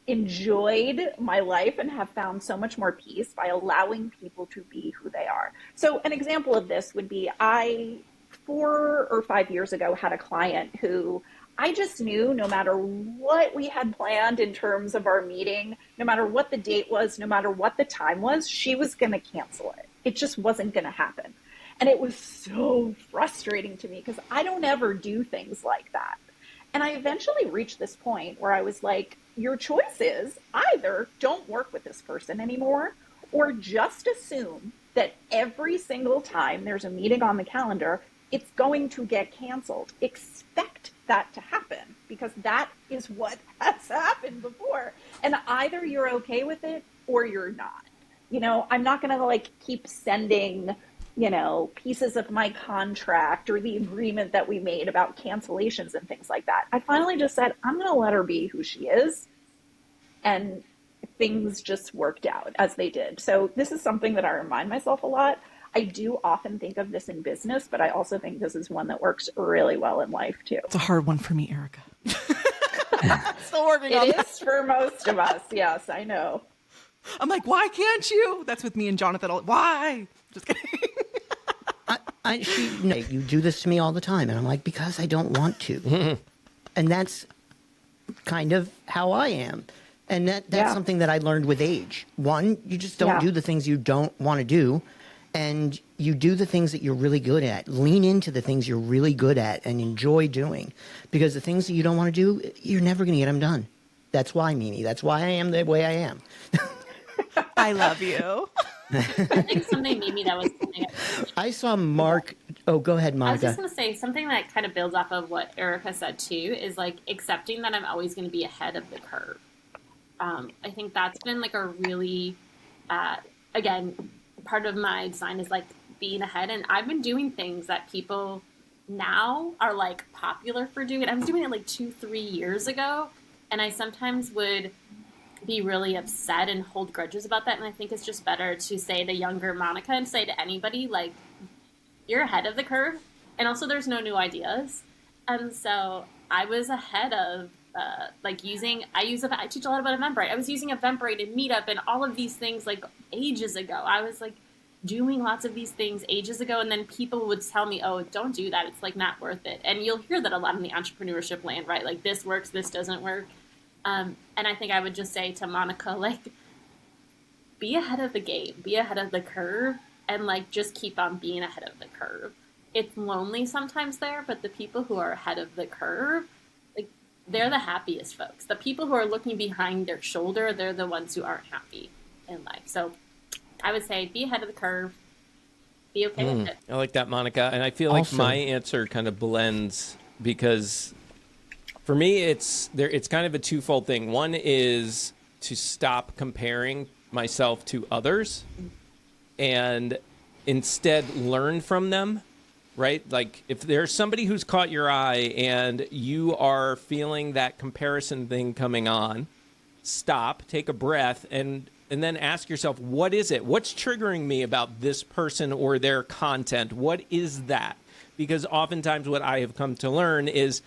enjoyed my life and have found so much more peace by allowing people to be who they are. So an example of this would be, I 4 or 5 years ago had a client who I just knew no matter what we had planned in terms of our meeting, no matter what the date was, no matter what the time was, she was going to cancel it. It just wasn't going to happen. And it was so frustrating to me because I don't ever do things like that. And I eventually reached this point where I was like, your choice is either don't work with this person anymore, or just assume that every single time there's a meeting on the calendar, it's going to get canceled. Expect that to happen, because that is what has happened before. And either you're okay with it or you're not. I'm not going to keep sending pieces of my contract or the agreement that we made about cancellations and things like that. I finally just said, I'm going to let her be who she is. And things just worked out as they did. So this is something that I remind myself a lot. I do often think of this in business, but I also think this is one that works really well in life too. It's a hard one for me, Erica. Still working on it. It that. is for most of us. Yes, I know. I'm like, why can't you? That's with me and Jonathan. Why? Just kidding. You do this to me all the time. And I'm like, because I don't want to. And that's kind of how I am. And that's something that I learned with age. One, you just don't do the things you don't want to do. And you do the things that you're really good at. Lean into the things you're really good at and enjoy doing. Because the things that you don't want to do, you're never going to get them done. That's why, Mimi. That's why I am the way I am. I love you. I think something Mimi that was something I saw Marc. Oh, go ahead, Monica. I was just going to say something that kind of builds off of what Erica said too, is accepting that I'm always going to be ahead of the curve. I think that's been a really, again, part of my design is being ahead. And I've been doing things that people now are popular for doing. I was doing it 2-3 years ago. And I sometimes would be really upset and hold grudges about that. And I think it's just better to say to younger Monica and say to anybody, you're ahead of the curve. And also there's no new ideas. And so I was ahead of, I teach a lot about Eventbrite. I was using Eventbrite and Meetup and all of these things ages ago. I was doing lots of these things ages ago, and then people would tell me, oh, don't do that, it's like not worth it. And you'll hear that a lot in the entrepreneurship land, right? Like, this works, this doesn't work. And I think I would just say to Monica, like, be ahead of the game, be ahead of the curve, and like just keep on being ahead of the curve. It's lonely sometimes there, but the people who are ahead of the curve, like, they're the happiest folks. The people who are looking behind their shoulder, they're the ones who aren't happy in life. So I would say be ahead of the curve, be okay with it. I like that, Monica. And I feel like my answer kind of blends, because for me, it's kind of a twofold thing. One is to stop comparing myself to others and instead learn from them, right? Like, if there's somebody who's caught your eye and you are feeling that comparison thing coming on, stop, take a breath, and then ask yourself, what is it? What's triggering me about this person or their content? What is that? Because oftentimes what I have come to learn is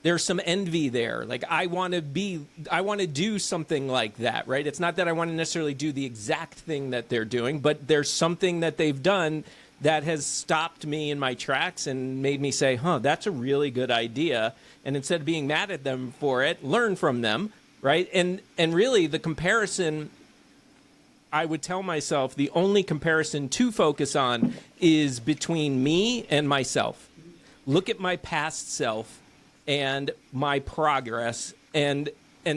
there's some envy there. Like, I want to do something like that, right? It's not that I want to necessarily do the exact thing that they're doing, but there's something that they've done that has stopped me in my tracks and made me say, that's a really good idea. And instead of being mad at them for it, learn from them, right? And really the comparison, I would tell myself the only comparison to focus on is between me and myself. Look at my past self and my progress and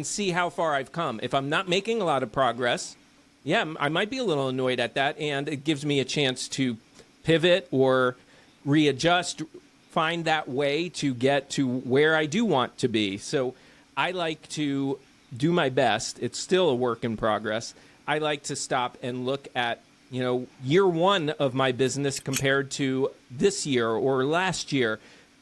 see how far I've come. If I'm not making a lot of progress, I might be a little annoyed at that, and it gives me a chance to pivot or readjust, find that way to get to where I do want to be. So I like to do my best. It's still a work in progress. I like to stop and look at, year one of my business compared to this year or last year.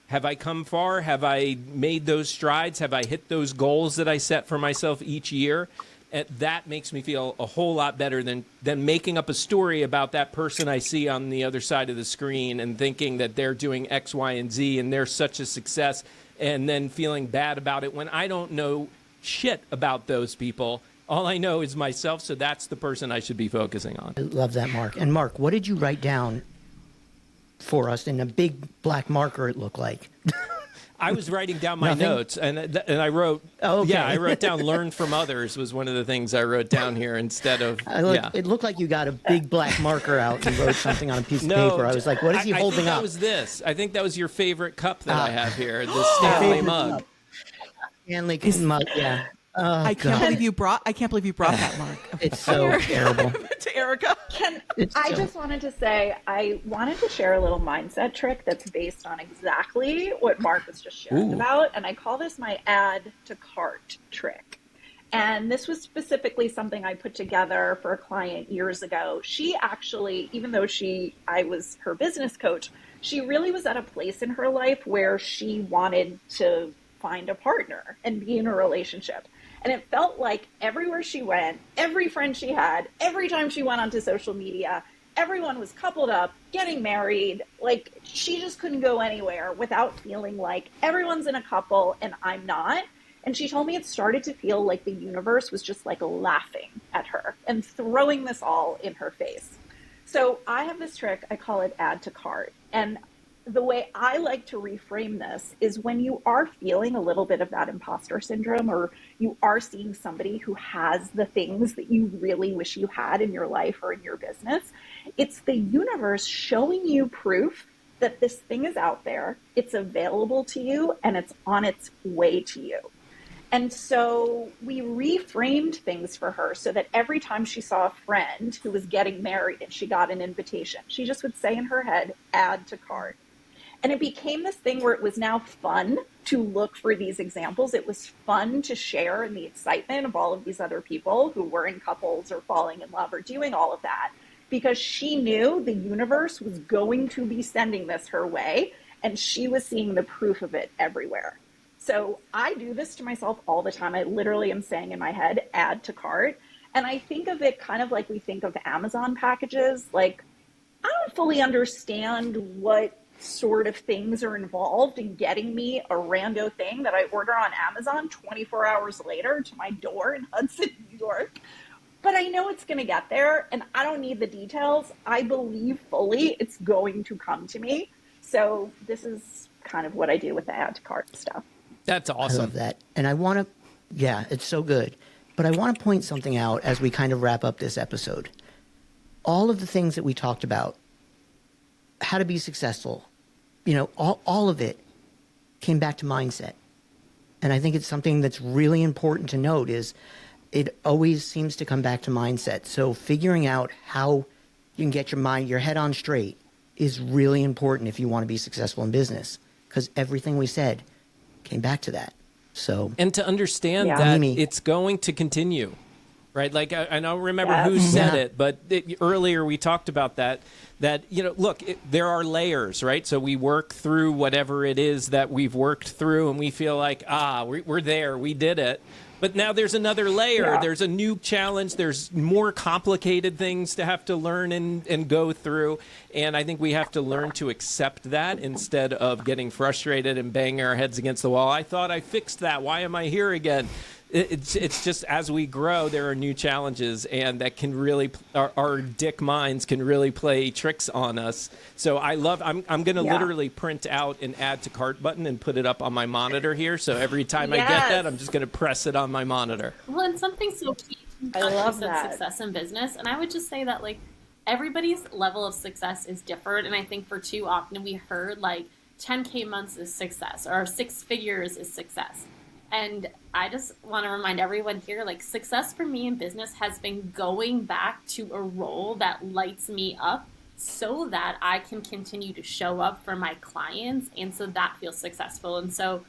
Have I come far? Have I made those strides? Have I hit those goals that I set for myself each year? And that makes me feel a whole lot better than making up a story about that person I see on the other side of the screen and thinking that they're doing X, Y, and Z and they're such a success, and then feeling bad about it when I don't know shit about those people. All I know is myself, so that's the person I should be focusing on. I love that, Mark. And Mark, what did you write down for us in a big black marker, it looked like? I was writing down my notes, and I wrote, I wrote down learn from others was one of the things I wrote down here instead of, It looked like you got a big black marker out and wrote something on a piece of paper. I was like, what is he holding up? That was this. I think that was your favorite cup that I have here, the Stanley mug. Stanley mug, yeah. Oh, I can't believe you brought that, Mark. It's so terrible. To Erica. I just wanted to say, I wanted to share a little mindset trick that's based on exactly what Mark was just sharing about. And I call this my add to cart trick. And this was specifically something I put together for a client years ago. She actually, even though I was her business coach, she really was at a place in her life where she wanted to find a partner and be in a relationship. And it felt like everywhere she went, every friend she had, every time she went onto social media, everyone was coupled up, getting married. Like, she just couldn't go anywhere without feeling like everyone's in a couple and I'm not. And she told me it started to feel like the universe was just like laughing at her and throwing this all in her face. So I have this trick, I call it add to cart. And the way I like to reframe this is when you are feeling a little bit of that imposter syndrome, or you are seeing somebody who has the things that you really wish you had in your life or in your business, it's the universe showing you proof that this thing is out there, it's available to you, and it's on its way to you. And so we reframed things for her so that every time she saw a friend who was getting married and she got an invitation, she just would say in her head, add to cart. And it became this thing where it was now fun to look for these examples. It was fun to share in the excitement of all of these other people who were in couples or falling in love or doing all of that, because she knew the universe was going to be sending this her way, and she was seeing the proof of it everywhere. So I do this to myself all the time. I literally am saying in my head, add to cart. And I think of it kind of like we think of Amazon packages. Like, I don't fully understand what sort of things are involved in getting me a rando thing that I order on Amazon 24 hours later to my door in Hudson, New York. but I know it's going to get there, and I don't need the details. I believe fully it's going to come to me. So this is kind of what I do with the add to cart stuff. That's awesome. I love that. And I want to, yeah, it's so good. But I want to point something out as we kind of wrap up this episode. All of the things that we talked about, how to be successful, you know, all of it came back to mindset. And I think it's something that's really important to note is it always seems to come back to mindset. So figuring out how you can get your head on straight is really important if you want to be successful in business, because everything we said came back to that. So, and to understand that it's going to continue, right? Like I don't remember who said it, but earlier we talked about that, you know, look, there are layers, right? So we work through whatever it is that we've worked through and we feel like, we're there, we did it. But now there's another layer. Yeah. There's a new challenge. There's more complicated things to have to learn and go through. And I think we have to learn to accept that instead of getting frustrated and banging our heads against the wall. I thought I fixed that. Why am I here again? It's just as we grow, there are new challenges, and that can really our dick minds can really play tricks on us. So I'm going to literally print out an add to cart button and put it up on my monitor here. So every time I get that, I'm just going to press it on my monitor. Well, and something so key to success in business, and I would just say that like everybody's level of success is different, and I think for too often we heard like 10K months is success or 6 figures is success. And I just want to remind everyone here, like success for me in business has been going back to a role that lights me up so that I can continue to show up for my clients. And so that feels successful. And so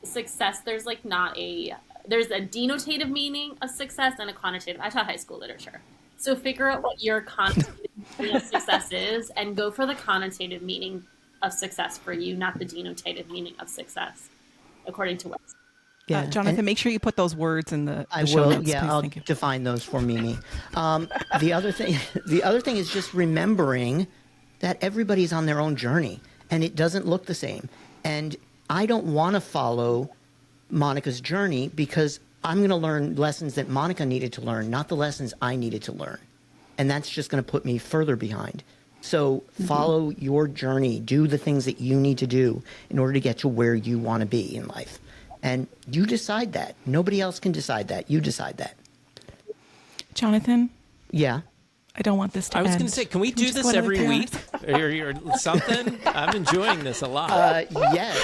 success, there's a denotative meaning of success and a connotative. I taught high school literature. So figure out what your connotative meaning of success is and go for the connotative meaning of success for you, not the denotative meaning of success. According to what? Yeah, Jonathan, make sure you put those words in the I show will. notes, Yeah, please. I'll define those for Mimi. The other thing is just remembering that everybody's on their own journey, and it doesn't look the same. And I don't want to follow Monica's journey because I'm going to learn lessons that Monica needed to learn, not the lessons I needed to learn, and that's just going to put me further behind. So follow your journey. Do the things that you need to do in order to get to where you want to be in life. And you decide that. Nobody else can decide that. You decide that. Jonathan? Yeah? I don't want this to end. I was going to say, can we do this every week or something? I'm enjoying this a lot. Yes.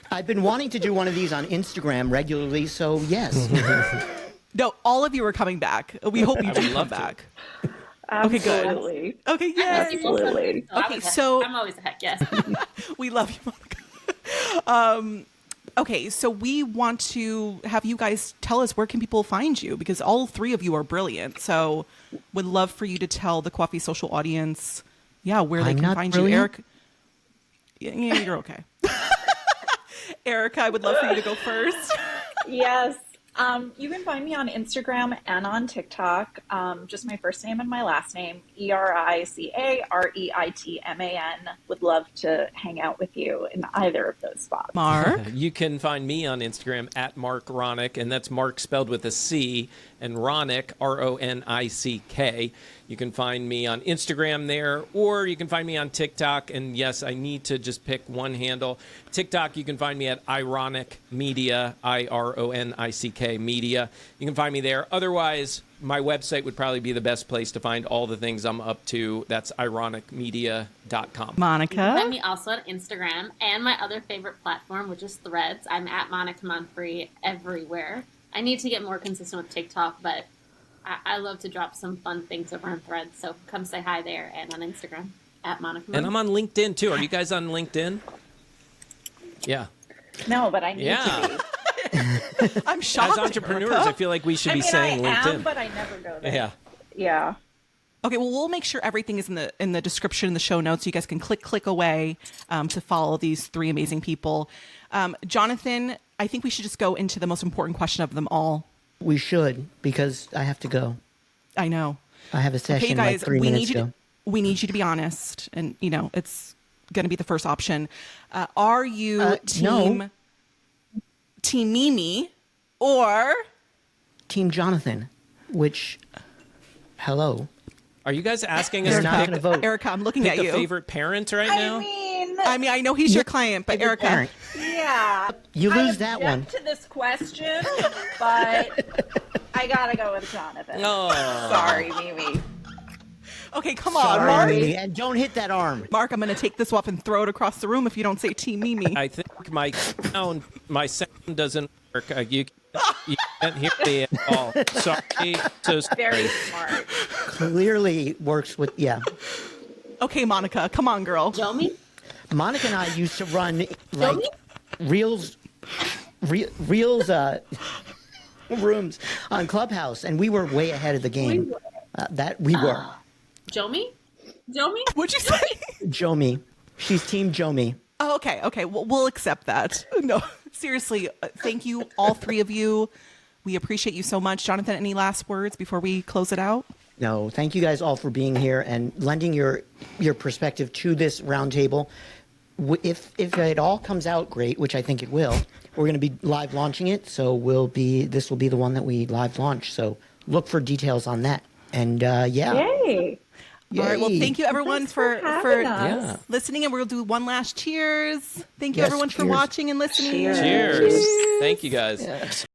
I've been wanting to do one of these on Instagram regularly, so yes. No, all of you are coming back. We hope you do come back. Absolutely. Okay, good. Okay, yes. Absolutely. Okay, so I'm always a heck yes. We love you, Monica. Okay, so we want to have you guys tell us where can people find you, because all 3 of you are brilliant. So would love for you to tell the Coffee Social audience, where they can find you. Eric, yeah, you're okay. Erica, I would love for you to go first. Yes. You can find me on Instagram and on TikTok. Just my first name and my last name, EricaReitman. Would love to hang out with you in either of those spots. Marc? You can find me on Instagram at Marc Ronick, and that's Marc spelled with a C, and Ronick, Ronick. You can find me on Instagram there, or you can find me on TikTok. And yes, I need to just pick one handle. TikTok, you can find me at Ironic Media, Ironick Media. You can find me there. Otherwise, my website would probably be the best place to find all the things I'm up to. That's ironicmedia.com. Monica? You can find me also on Instagram and my other favorite platform, which is Threads. I'm at Monica Monfre everywhere. I need to get more consistent with TikTok, but I love to drop some fun things over on Threads, so come say hi there, and on Instagram, at Monica Monfre. And I'm on LinkedIn, too. Are you guys on LinkedIn? Yeah. No, but I need to be. I'm shocked. As entrepreneurs, I feel like we should be saying LinkedIn. I am, but I never go there. Yeah. Yeah. Okay, well, we'll make sure everything is in the description, in the show notes, so you guys can click away to follow these 3 amazing people. Jonathan, I think we should just go into the most important question of them all. We should, because I have to go. I know. I have a session okay, guys, like 3 minutes ago. We need you to be honest, and, it's going to be the first option. Are you Team Mimi or Team Jonathan? which, hello. Are you guys asking us They're to not pick, going to vote. Erica, I'm looking pick at a you. favorite parent right now? I mean, I know he's your client, but Erica, Parent. Yeah. You lose I that one. object to this question, but I gotta go with Jonathan. Oh. Sorry, Mimi. okay, come on, Sorry, Mark. Mimi, and don't hit that arm. Mark, I'm going to take this off and throw it across the room if you don't say Team Mimi. I think my sound doesn't work. You can't hear me at all. Sorry. So Very smart. Clearly works with, yeah. Okay, Monica, come on, girl. Jomi? Monica and I used to run like reels rooms on Clubhouse, and we were way ahead of the game. That we were. Jomi? What'd you say? Jomi. She's Team Jomi. Oh, okay. We'll accept that. No, seriously, thank you, all three of you. We appreciate you so much. Jonathan, any last words before we close it out? No, thank you guys all for being here and lending your perspective to this roundtable. If it all comes out great, which I think it will, we're going to be live launching it. So this will be the one that we live launch. So look for details on that. And yeah. Yay. All right. Well, thank you everyone for us. listening, and we'll do one last cheers. Thank you Yes, everyone for cheers. watching and listening. Cheers. cheers. Thank you guys. Yes.